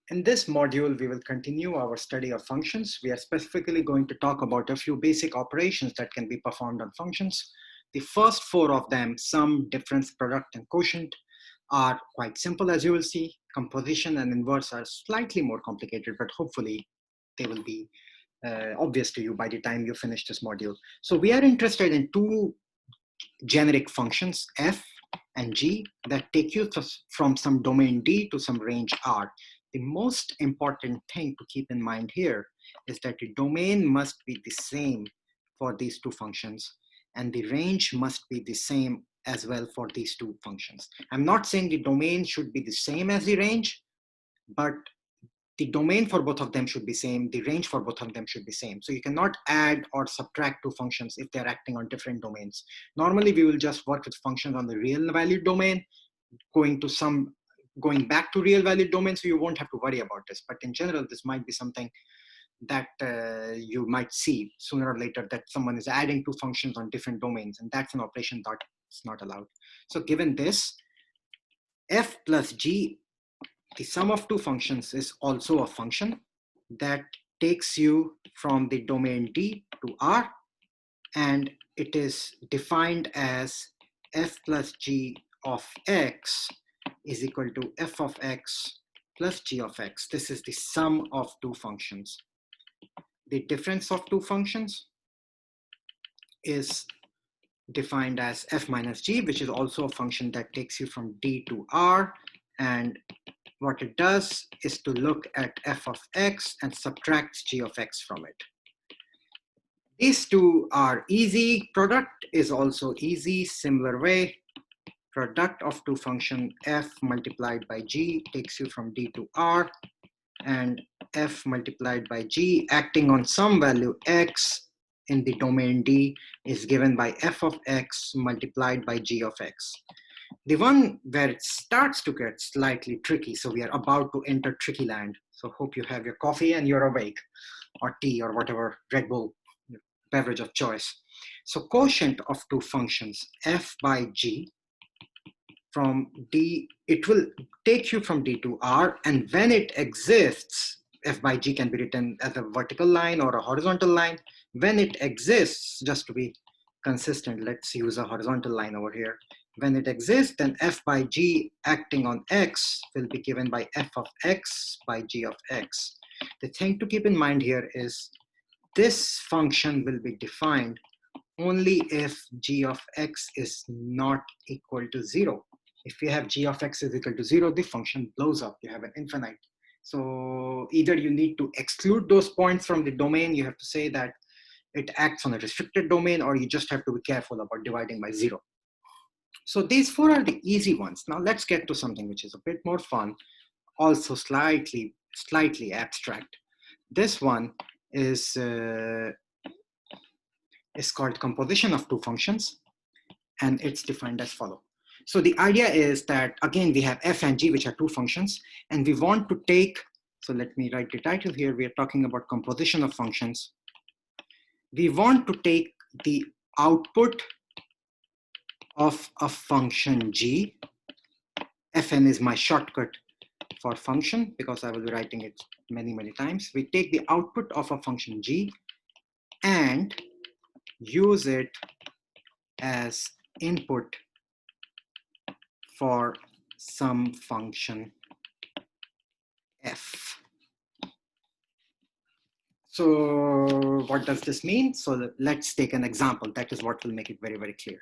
In this module, we will continue our study of functions. We are specifically going to talk about a few basic operations that can be performed on functions. The first four of them, sum, difference, product, and quotient, are quite simple, as you will see. Composition and inverse are slightly more complicated, but hopefully they will be obvious to you by the time you finish this module. So we are interested in two generic functions, f and g, that take you from some domain D to some range R. The most important thing to keep in mind here is that the domain must be the same for these two functions, and the range must be the same as well for these two functions. I'm not saying the domain should be the same as the range, but the domain for both of them should be same, the range for both of them should be same. So you cannot add or subtract two functions if they're acting on different domains. Normally, we will just work with functions on the real valued domain, going back to real valued domain, so you won't have to worry about this. But in general, this might be something that you might see sooner or later, that someone is adding two functions on different domains, and that's an operation that's not allowed. So given this, f plus g, the sum of two functions, is also a function that takes you from the domain D to R, and it is defined as f plus g of x is equal to f of x plus g of x. This is the sum of two functions. The difference of two functions is defined as f minus g, which is also a function that takes you from D to R, and what it does is to look at f of x and subtracts g of x from it. These two are easy. Product is also easy, similar way. Product of two function f multiplied by g takes you from D to R, and f multiplied by g acting on some value x in the domain D is given by f of x multiplied by g of x. The one where it starts to get slightly tricky, so we are about to enter tricky land. So hope you have your coffee and you're awake, or tea, or whatever Red Bull beverage of choice. So quotient of two functions, f by g, from D, it will take you from D to R, and when it exists, f by g can be written as a vertical line or a horizontal line. When it exists, just to be consistent, let's use a horizontal line over here. When it exists, then f by g acting on x will be given by f of x by g of x. The thing to keep in mind here is this function will be defined only if g of x is not equal to 0. If you have g of x is equal to 0, the function blows up. You have an infinite. So either you need to exclude those points from the domain, you have to say that it acts on a restricted domain, or you just have to be careful about dividing by 0. So these four are the easy ones. Now let's get to something which is a bit more fun, also slightly abstract. This one is called composition of two functions, and it's defined as follows. So the idea is that, again, we have f and g, which are two functions, and we want to take, so let me write the title here. We are talking about composition of functions. We want to take the output of a function g. Fn is my shortcut for function because I will be writing it many, many times. We take the output of a function g and use it as input for some function f. So what does this mean? So let's take an example. That is what will make it very, very clear.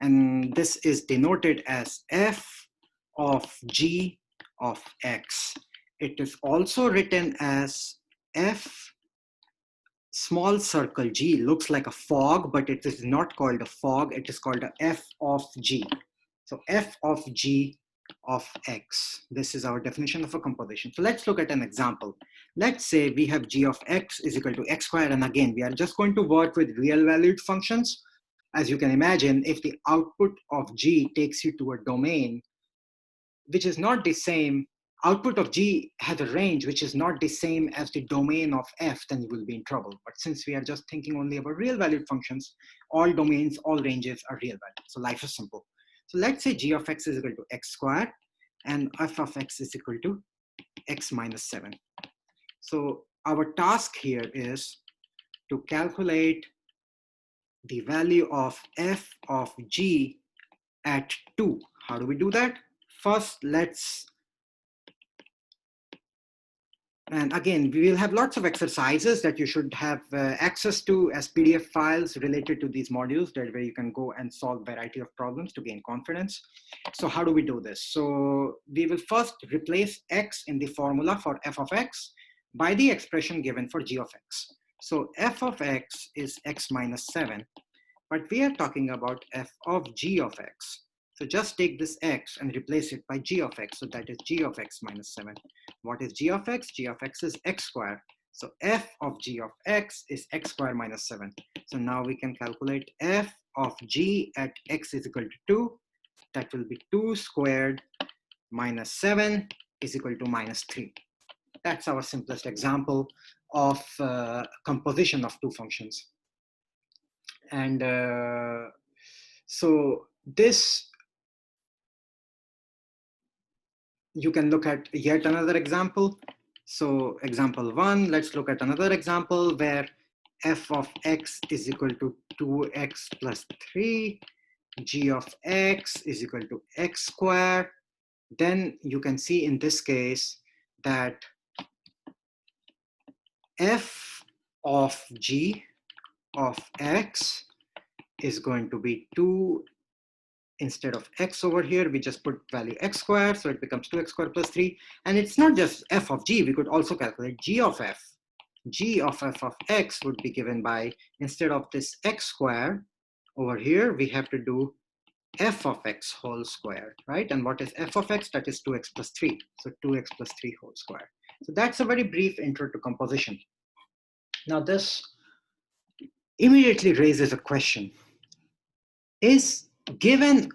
And this is denoted as f of g of x. It is also written as f small circle g. Looks like a fog, but it is not called a fog. It is called a f of g. So f of g of x. This is our definition of a composition. So let's look at an example. Let's say we have g of x is equal to x squared. And again, we are just going to work with real valued functions. As you can imagine, if the output of g takes you to a domain which is not the same, output of g has a range which is not the same as the domain of f, then you will be in trouble. But since we are just thinking only about real valued functions, all domains, all ranges are real valued. So life is simple. So let's say g of x is equal to x squared and f of x is equal to x minus 7. So our task here is to calculate the value of f of g at 2. How do we do that? First, and again, we will have lots of exercises that you should have access to as PDF files related to these modules, that where you can go and solve a variety of problems to gain confidence. So how do we do this? So we will first replace x in the formula for f of x by the expression given for g of x. So f of x is x minus 7, but we are talking about f of g of x. So just take this x and replace it by g of x. So that is g of x minus 7. What is g of x? G of x is x squared. So f of g of x is x squared minus 7. So now we can calculate f of g at x is equal to 2. That will be 2 squared minus 7 is equal to minus 3. That's our simplest example of composition of two functions. And so this, you can look at yet another example. So example 1, let's look at another example where f of x is equal to 2x plus 3, g of x is equal to x squared. Then you can see in this case that f of g of x is going to be 2. Instead of x over here, we just put value x squared, so it becomes 2x squared plus 3. And it's not just f of g, we could also calculate g of f. G of f of x would be given by, instead of this x squared over here, we have to do f of x whole square, right? And what is f of x? That is 2x plus 3. So 2x plus 3 whole square. So that's a very brief intro to composition. Now this immediately raises a question. Is given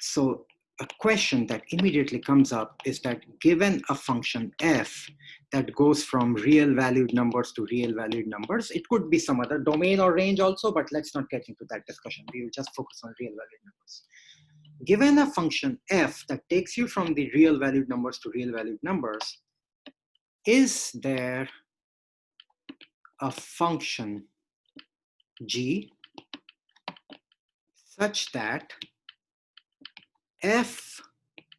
so a question that immediately comes up is that given a function f that goes from real valued numbers to real valued numbers, it could be some other domain or range also, but let's not get into that discussion. We will just focus on real valued numbers. Given a function f that takes you from the real valued numbers to real valued numbers, is there a function g such that f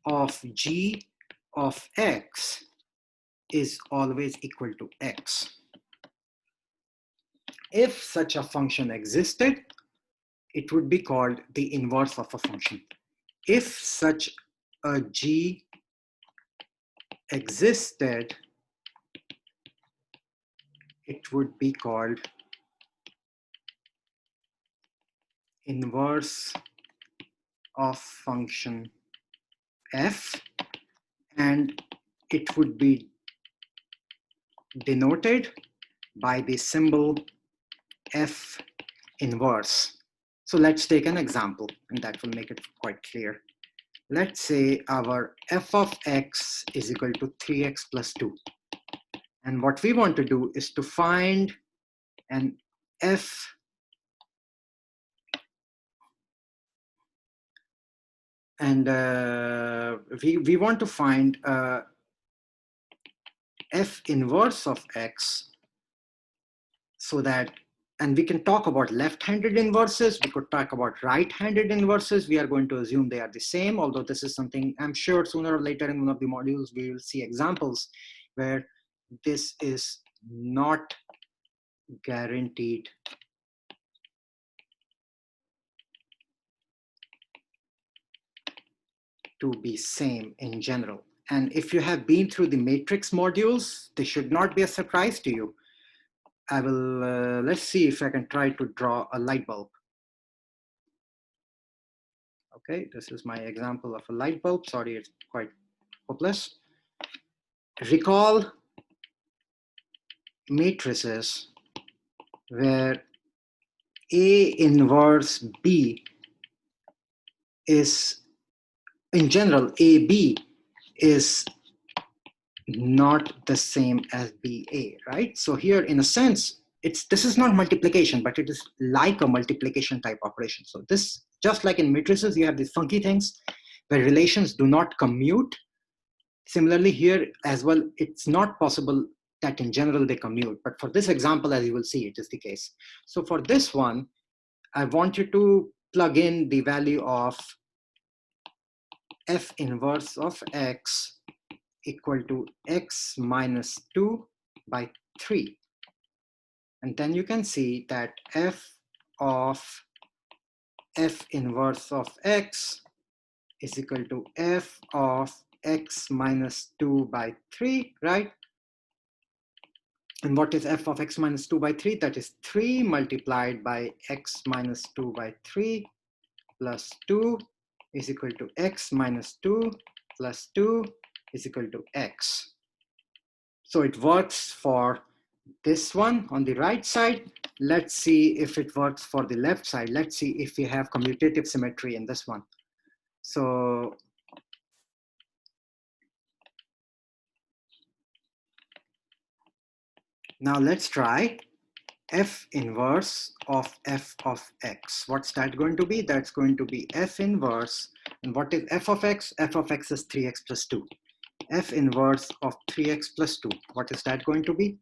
of g of x is always equal to x? If such a function existed, it would be called the inverse of a function. If such a g existed, it would be called inverse of function f, and it would be denoted by the symbol f inverse. So let's take an example, and that will make it quite clear. Let's say our f of x is equal to 3x plus 2. And what we want to do is to find an f and we want to find f inverse of x, so that, and we can talk about left-handed inverses, we could talk about right-handed inverses. We are going to assume they are the same, although this is something I'm sure sooner or later in one of the modules we will see examples where this is not guaranteed to be same in general. And if you have been through the matrix modules, they should not be a surprise to you. I will, let's see if I can try to draw a light bulb. Okay, this is my example of a light bulb. Sorry, it's quite hopeless. Recall matrices where A inverse B is, in general, AB is not the same as BA, right? So here, in a sense, this is not multiplication, but it is like a multiplication type operation. So this, just like in matrices, you have these funky things where relations do not commute. Similarly here as well, it's not possible that in general they commute, but for this example, as you will see, it is the case. So for this one, I want you to plug in the value of f inverse of x equal to x minus 2 by 3. And then you can see that f of f inverse of x is equal to f of x minus 2 by 3, right? And what is f of x minus 2 by 3? That is 3 multiplied by x minus 2 by 3 plus 2 is equal to x minus 2 plus 2 is equal to x. So it works for this one on the right side. Let's see if it works for the left side. Let's see if we have commutative symmetry in this one. So now let's try f inverse of f of x. What's that going to be? That's going to be f inverse. And what is f of x? F of x is 3x plus 2. F inverse of 3x plus 2. What is that going to be?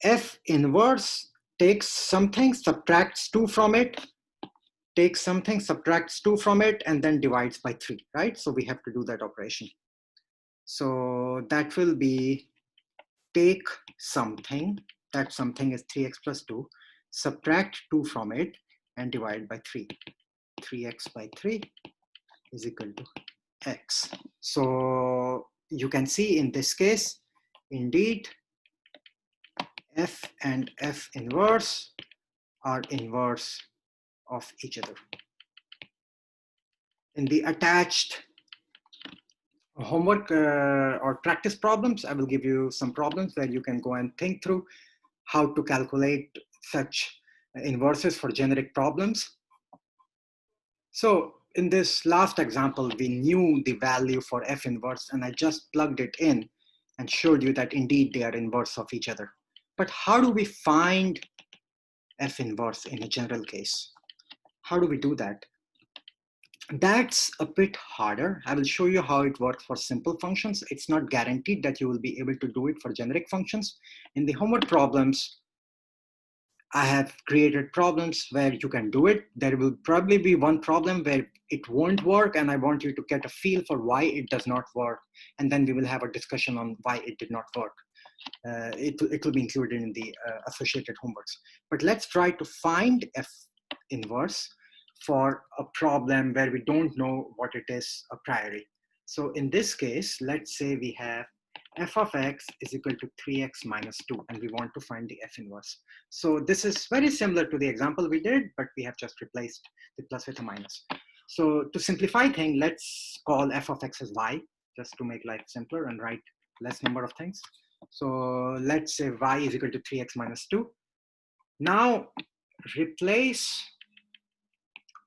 F inverse takes something, subtracts 2 from it, takes something, subtracts 2 from it, and then divides by 3, right? So we have to do that operation. So that will be take something, that something is 3x plus 2, subtract 2 from it, and divide by 3. 3x by 3 is equal to x. So you can see in this case, indeed, f and f inverse are inverse of each other. In the attached homework or practice problems, I will give you some problems where you can go and think through how to calculate such inverses for generic problems. So in this last example, we knew the value for f inverse, and I just plugged it in and showed you that indeed they are inverse of each other. But how do we find f inverse in a general case? How do we do that? That's a bit harder. I will show you how it works for simple functions. It's not guaranteed that you will be able to do it for generic functions. In the homework problems, I have created problems where you can do it. There will probably be one problem where it won't work, and I want you to get a feel for why it does not work. And then we will have a discussion on why it did not work. It will be included in the associated homeworks. But let's try to find f inverse for a problem where we don't know what it is a priori. So in this case, let's say we have f of x is equal to 3x minus 2, and we want to find the f inverse. So this is very similar to the example we did, but we have just replaced the plus with a minus. So to simplify things, let's call f of x as y, just to make life simpler and write less number of things. So let's say y is equal to 3x minus 2. Now replace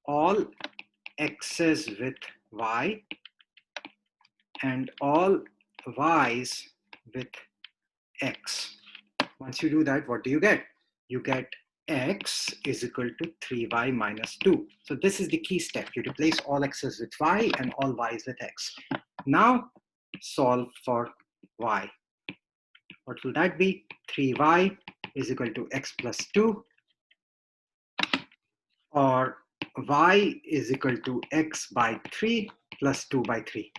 all x's with y and all y's with x. Once you do that, what do you get? You get x is equal to 3y minus 2. So this is the key step. You replace all x's with y and all y's with x. Now solve for y. What will that be? 3y is equal to x plus 2, or y is equal to x by 3 plus 2 by 3.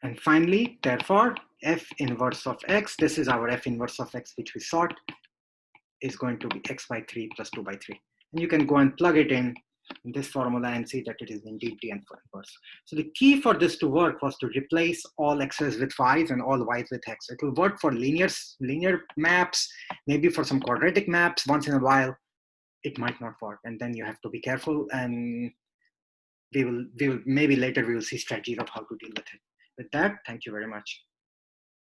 And finally, therefore, f inverse of x, this is our f inverse of x which we sought, is going to be x by 3 plus 2 by 3. And you can go and plug it in this formula and see that it is indeed the inverse. So the key for this to work was to replace all x's with y's and all y's with x. It will work for linear maps, maybe for some quadratic maps. Once in a while, it might not work, and then you have to be careful. And we will maybe later we will see strategies of how to deal with it. With that, thank you very much.